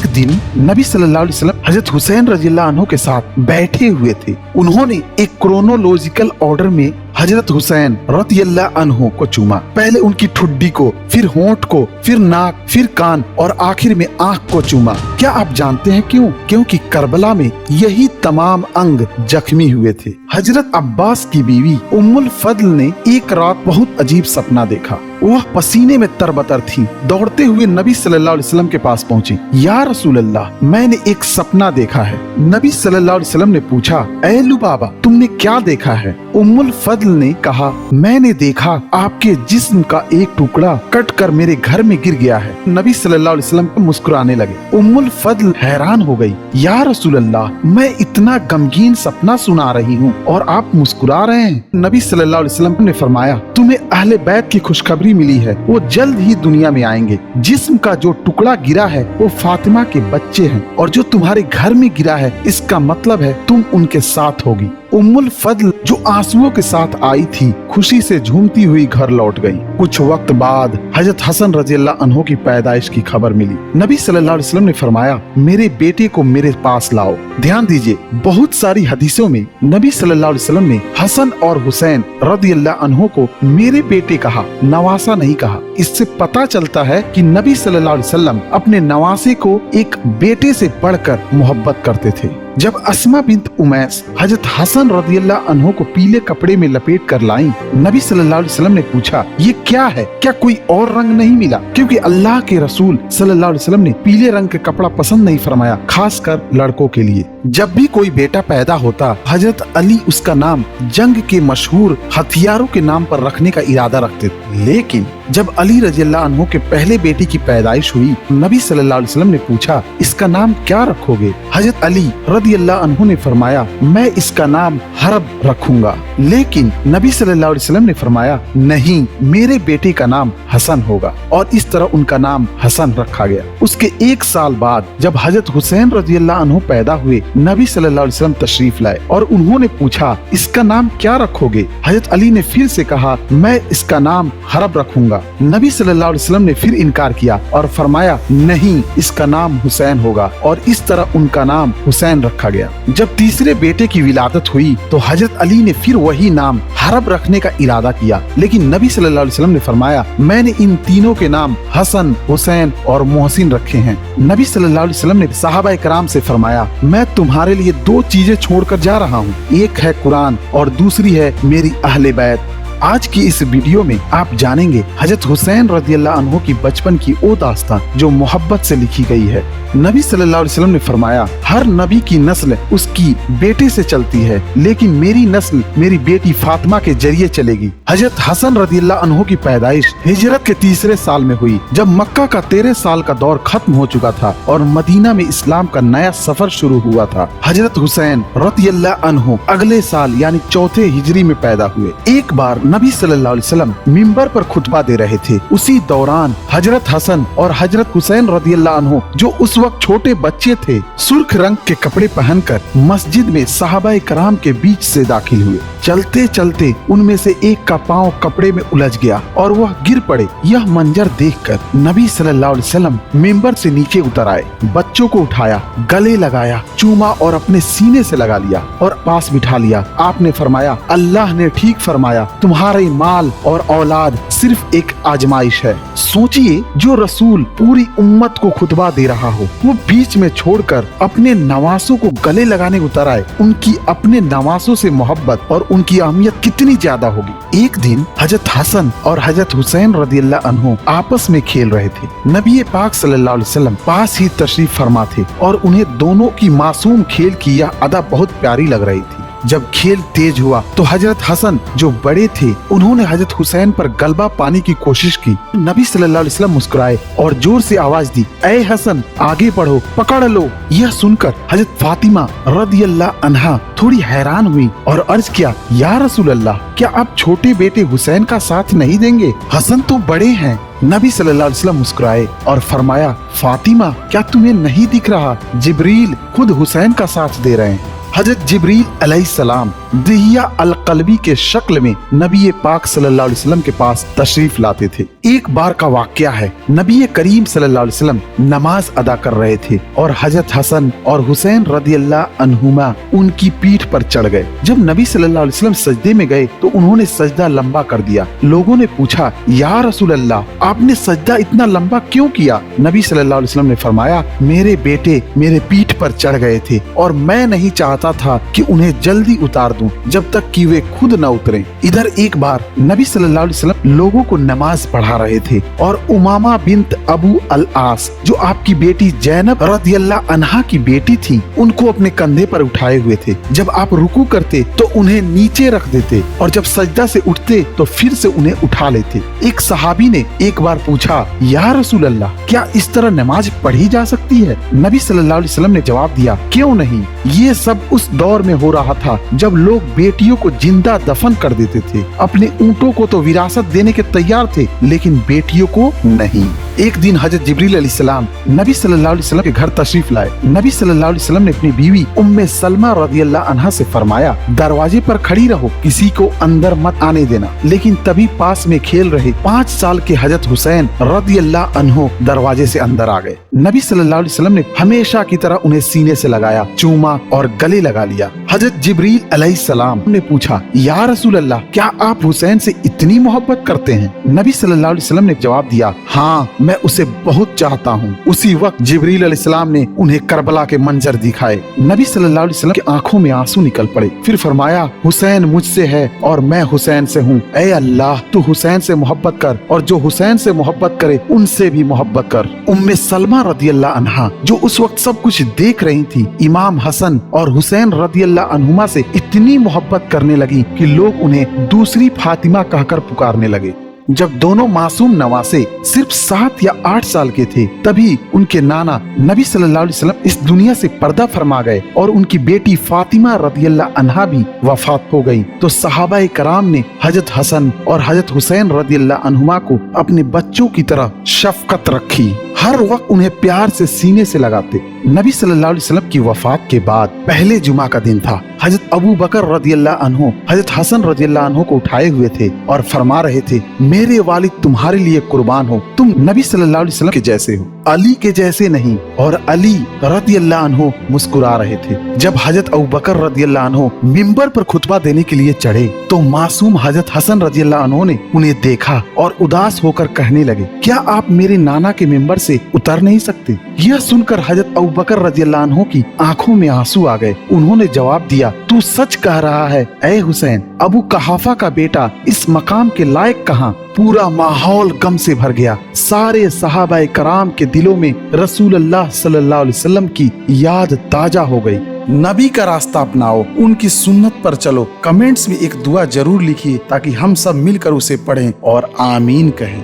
एक दिन नबी सल्लल्लाहु अलैहि वसल्लम हजरत हुसैन रज़ियल्लाहु अन्हु के साथ बैठे हुए थे। उन्होंने एक क्रोनोलॉजिकल ऑर्डर में हजरत हुसैन रज़ियल्लाहु अन्हु को चूमा। पहले उनकी ठुड्डी को, फिर होंठ को, फिर नाक, फिर कान और आखिर में आंख को चूमा। क्या आप जानते हैं क्यों? क्योंकि करबला में यही तमाम अंग जख्मी हुए थे। हजरत अब्बास की बीवी उम्मुल फद्ल ने एक रात बहुत अजीब सपना देखा। वह पसीने में तरबतर थी। दौड़ते हुए नबी सल्लल्लाहु अलैहि वसल्लम के पास पहुंची। या रसूल अल्लाह, मैंने एक सपना देखा है। नबी सल्लल्लाहु अलैहि वसल्लम ने पूछा, ऐ लुबाबा, तुमने क्या देखा है? उम्मुल फद्ल ने कहा, मैंने देखा आपके जिस्म का एक टुकड़ा कट कर मेरे घर में गिर गया है। नबी सल्लल्लाहु अलैहि वसल्लम मुस्कुराने लगे। उम्मुल फद्ल हैरान हो गई। या रसूल अल्लाह, मैं इतना गमगीन सपना सुना रही हूँ और आप मुस्कुरा रहे हैं। नबी सल्लल्लाहु अलैहि वसल्लम ने फरमाया, तुम्हें अहले बैत की खुशखबरी मिली है, वो जल्द ही दुनिया में आएंगे। जिस्म का जो टुकड़ा गिरा है वो फातिमा के बच्चे हैं, और जो तुम्हारे घर में गिरा है इसका मतलब है तुम उनके साथ होगी। उम्मुल फद्ल जो आंसुओं के साथ आई थी, खुशी से झूमती हुई घर लौट गई। कुछ वक्त बाद हजरत हसन रज़ियल्लाहु अन्हु की पैदाइश की खबर मिली। नबी सल्लल्लाहु अलैहि वसल्लम ने फरमाया, मेरे बेटे को मेरे पास लाओ। ध्यान दीजिए, बहुत सारी हदीसों में नबी सल्लल्लाहु अलैहि वसल्लम ने हसन और हुसैन रज़ियल्लाहु अन्हु को मेरे बेटे कहा, नवासा नहीं कहा। इससे पता चलता है कि नबी सल्लल्लाहु अलैहि वसल्लम अपने नवासे को एक बेटे से बढ़कर मोहब्बत करते थे। जब अस्मा बिन्त उमैस हजरत हसन रज़ियल्लाहु अन्हु को पीले कपड़े में लपेट कर लाई, नबी सल्लल्लाहु अलैहि वसल्लम ने पूछा, ये क्या है? क्या कोई और रंग नहीं मिला? क्योंकि अल्लाह के रसूल सल्लल्लाहु अलैहि वसल्लम ने पीले रंग का कपड़ा पसंद नहीं फरमाया, खासकर लड़कों के लिए। जब भी कोई बेटा पैदा होता, हजरत अली उसका नाम जंग के मशहूर हथियारों के नाम पर रखने का इरादा रखते थे। लेकिन जब अली रज़ियल्लाहु अन्हु के पहले बेटी की पैदाइश हुई, नबी सल्लल्लाहु अलैहि वसल्लम ने पूछा, इसका नाम क्या रखोगे? हजरत अली रज़ियल्लाहु अन्हु ने फरमाया, मैं इसका नाम हरब रखूंगा। लेकिन नबी सल्लल्लाहु अलैहि वसल्लम ने फरमाया, नहीं, मेरे बेटे का नाम हसन होगा। और इस तरह उनका नाम हसन रखा गया। उसके एक साल बाद जब हजरत हुसैन रज़ियल्लाहु अन्हु पैदा हुए, नबी सल्लल्लाहु अलैहि वसल्लम तशरीफ लाए और उन्होंने पूछा, इसका नाम क्या रखोगे? हजरत अली ने फिर से कहा, मैं इसका नाम हरब रखूंगा। नबी सल्लल्लाहु अलैहि वसल्लम ने फिर इनकार किया और फरमाया, नहीं, इसका नाम हुसैन होगा। और इस तरह उनका नाम हुसैन रखा गया। जब तीसरे बेटे की विलादत हुई तो हजरत अली ने फिर वही नाम हरब रखने का इरादा किया। लेकिन नबी सल्लल्लाहु अलैहि वसल्लम ने फरमाया, मैंने इन तीनों के नाम हसन, हुसैन और मोहसिन रखे हैं। नबी सल्लल्लाहु अलैहि वसल्लम ने सहाबा इकराम से फरमाया, मैं तुम्हारे लिए दो चीजें छोड़कर जा रहा हूँ, एक है कुरान और दूसरी है मेरी अहले बैत। आज की इस वीडियो में आप जानेंगे हजरत हुसैन रज़ियल्लाहु अन्हु की बचपन की वो दास्तान जो मोहब्बत से लिखी गई है। नबी सल्लल्लाहु अलैहि वसल्लम ने फरमाया, हर नबी की नस्ल उसकी बेटे से चलती है, लेकिन मेरी नस्ल मेरी बेटी फातिमा के जरिए चलेगी। हजरत हसन रज़ियल्लाहु अन्हु की पैदाइश हिजरत के तीसरे साल में हुई, जब मक्का का 13 साल का दौर खत्म हो चुका था और मदीना में इस्लाम का नया सफर शुरू हुआ था। हजरत हुसैन रज़ियल्लाहु अन्हु अगले साल यानी चौथे हिजरी में पैदा हुए। एक बार नबी सल्लल्लाहु अलैहि वसल्लम मिंबर पर खुतबा दे रहे थे। उसी दौरान हजरत हसन और हजरत हुसैन रज़ियल्लाहु अन्हु जो उस वक्त छोटे बच्चे थे, सुर्ख रंग के कपड़े पहनकर मस्जिद में सहाबा कराम के बीच से दाखिल हुए। चलते चलते उनमें से एक का पांव कपड़े में उलझ गया और वह गिर पड़े। यह मंजर देखकर नबी सल्लल्लाहु अलैहि वसल्लम मिंबर से नीचे उतर आए, बच्चों को उठाया, गले लगाया, चूमा और अपने सीने से लगा लिया और पास बिठा लिया। आपने फरमाया, अल्लाह ने ठीक फरमाया, तुम्हारे माल और औलाद सिर्फ एक आजमाइश है। सोचिए, जो रसूल पूरी उम्मत को खुतबा दे रहा हो, वो बीच में छोड़कर अपने नवासों को गले लगाने उतर आए। उनकी अपने नवासों से मोहब्बत और उनकी अहमियत कितनी ज्यादा होगी। एक दिन हजरत हसन और हजरत हुसैन रज़ियल्लाहु अन्हु आपस में खेल रहे थे। नबी पाक सल्लल्लाहु अलैहि वसल्लम पास ही तशरीफ फरमा थे और उन्हें दोनों की मासूम खेल की यह अदा बहुत प्यारी लग रही थी। जब खेल तेज हुआ तो हजरत हसन जो बड़े थे, उन्होंने हजरत हुसैन पर गलबा पाने की कोशिश की। नबी सल्लल्लाहु अलैहि वसल्लम मुस्कुराए और जोर से आवाज दी, ऐ हसन, आगे बढ़ो, पकड़ लो। यह सुनकर हजरत फातिमा रज़ियल्लाहु अन्हा थोड़ी हैरान हुई और अर्ज किया, या रसूल अल्लाह, क्या आप छोटे बेटे हुसैन का साथ नहीं देंगे? हसन तो बड़े हैं। नबी सल्लल्लाहु अलैहि वसल्लम मुस्कुराए और फरमाया, फातिमा, क्या तुम्हें नहीं दिख रहा? जिब्रील खुद हुसैन का साथ दे रहे हैं। हजरत जिब्रील अलैहिस्सलाम दिहिया अल कल्बी के शक्ल में नबी पाक सल्लल्लाहु अलैहि वसल्लम के पास तशरीफ लाते थे। एक बार का वाकया है, नबी करीम सल्लल्लाहु अलैहि वसल्लम नमाज अदा कर रहे थे और हजरत हसन और हुसैन रदियल्लाहु अन्हुमा उनकी पीठ पर चढ़ गए। जब नबी सल्लल्लाहु अलैहि वसल्लम सजदे में गए तो उन्होंने सजदा लंबा कर दिया। लोगों ने पूछा, या रसूल अल्लाह, आपने सजदा इतना लंबा क्यों किया? नबी सल्लल्लाहु अलैहि वसल्लम ने फरमाया, मेरे बेटे मेरे पीठ पर चढ़ गए थे और मैं नहीं चाहता था कि उन्हें जल्दी उतार दूं जब तक कि वे खुद न उतरें। इधर एक बार नबी सल्लल्लाहु अलैहि वसल्लम लोगों को नमाज पढ़ा रहे थे और उमामा बिन्त अबू अल आस, जो आपकी बेटी जैनब रदियल्लाहु अन्हा की बेटी थी, उनको अपने कंधे पर उठाए हुए थे। जब आप रुकू करते तो उन्हें नीचे रख देते और जब सजदा से उठते तो फिर से उन्हें उठा लेते। एक सहाबी ने एक बार पूछा, या रसूल अल्लाह, क्या इस तरह नमाज पढ़ी जा सकती है? नबी सल्लल्लाहु अलैहि वसल्लम ने जवाब दिया, क्यों नहीं। ये सब उस दौर में हो रहा था जब लोग बेटियों को जिंदा दफन कर देते थे। अपने ऊंटों को तो विरासत देने के तैयार थे, लेकिन बेटियों को नहीं। एक दिन हजरत जिब्रील अलैहिस्सलाम नबी सल्लल्लाहु अलैहि वसल्लम के घर तशरीफ लाए। नबी सल्लल्लाहु अलैहि वसल्लम ने अपनी बीवी उम्मे सलमा रदियल्लाहु अन्हा से फरमाया, दरवाजे पर खड़ी रहो, किसी को अंदर मत आने देना। लेकिन तभी पास में खेल रहे 5 साल के हजरत हुसैन रदियल्लाहु अन्हु दरवाजे से अंदर आ गए। नबी सल्लल्लाहु अलैहि वसल्लम ने हमेशा की तरह उन्हें सीने से लगाया, चूमा और गले लगा लिया। हजरत जिब्रील अलैहिस्सलाम ने पूछा, या रसूल अल्लाह, क्या आप हुसैन से इतनी मोहब्बत करते हैं? नबी सल्लल्लाहु अलैहि वसल्लम ने जवाब दिया, हाँ, मैं उसे बहुत चाहता हूँ। उसी वक्त जिब्रील अलैहिस्सलाम ने उन्हें करबला के मंजर दिखाए। नबी सल्लल्लाहु अलैहि वसल्लम की आंखों में आंसू निकल पड़े। फिर फरमाया, हुसैन मुझसे है और मैं हुसैन से हूँ। ऐ अल्लाह, तू हुसैन से मोहब्बत कर और जो हुसैन से मोहब्बत करे उनसे भी मोहब्बत कर। उम्मे सलमा रदियल्लाहु अन्हा, जो उस वक्त सब कुछ देख रही थी, इमाम हसन और हुसैन रदियल्लाहु अन्हुमा से इतनी मोहब्बत करने लगी कि लोग उन्हें दूसरी फातिमा कहकर पुकारने लगे। जब दोनों मासूम नवासे सिर्फ 7 या 8 साल के थे, तभी उनके नाना नबी सल्लल्लाहु अलैहि वसल्लम इस दुनिया से पर्दा फरमा गए और उनकी बेटी फातिमा रदियल्लाहु अन्हा भी वफात हो गई। तो सहाबाए कराम ने हजरत हसन और हजरत हुसैन रदियल्लाहु अन्हुमा को अपने बच्चों की तरह शफकत रखी। हर वक्त उन्हें प्यार से सीने से लगाते। नबी सल्लल्लाहु अलैहि वसल्लम की वफात के बाद पहले जुमा का दिन था। हजरत अबू बकर रदियल्लाहु अन्हु हजरत हसन रदियल्लाहु अन्हु को उठाए हुए थे और फरमा रहे थे, मेरे वालिद तुम्हारे लिए कुर्बान हो, तुम नबी सल्लल्लाहु अलैहि वसल्लम के जैसे हो, अली के जैसे नहीं। और अली रदियल्लाहु अन्हु मुस्कुरा रहे थे। जब हजरत अबू बकर रदियल्लाहु अन्हु मिंबर पर खुतबा देने के लिए चढ़े तो मासूम हजरत हसन रदियल्लाहु अन्हु ने उन्हें देखा और उदास होकर कहने लगे, क्या आप मेरे नाना के मिंबर से उतर नहीं सकते? यह सुनकर हजरत अबू बकर रदियल्लाहु अन्हु की आंखों में आंसू आ गए। उन्होंने जवाब दिया, तू सच कह रहा है ऐ हुसैन, अबू कहाफा का बेटा इस मकाम के लायक कहाँ? पूरा माहौल गम से भर गया। सारे सहाबाए कराम के दिलों में रसूल अल्लाह सल्लल्लाहु अलैहि वसल्लम की याद ताजा हो गई। नबी का रास्ता अपनाओ, उनकी सुन्नत पर चलो। कमेंट्स में एक दुआ जरूर लिखिए ताकि हम सब मिलकर उसे पढ़ें और आमीन कहें।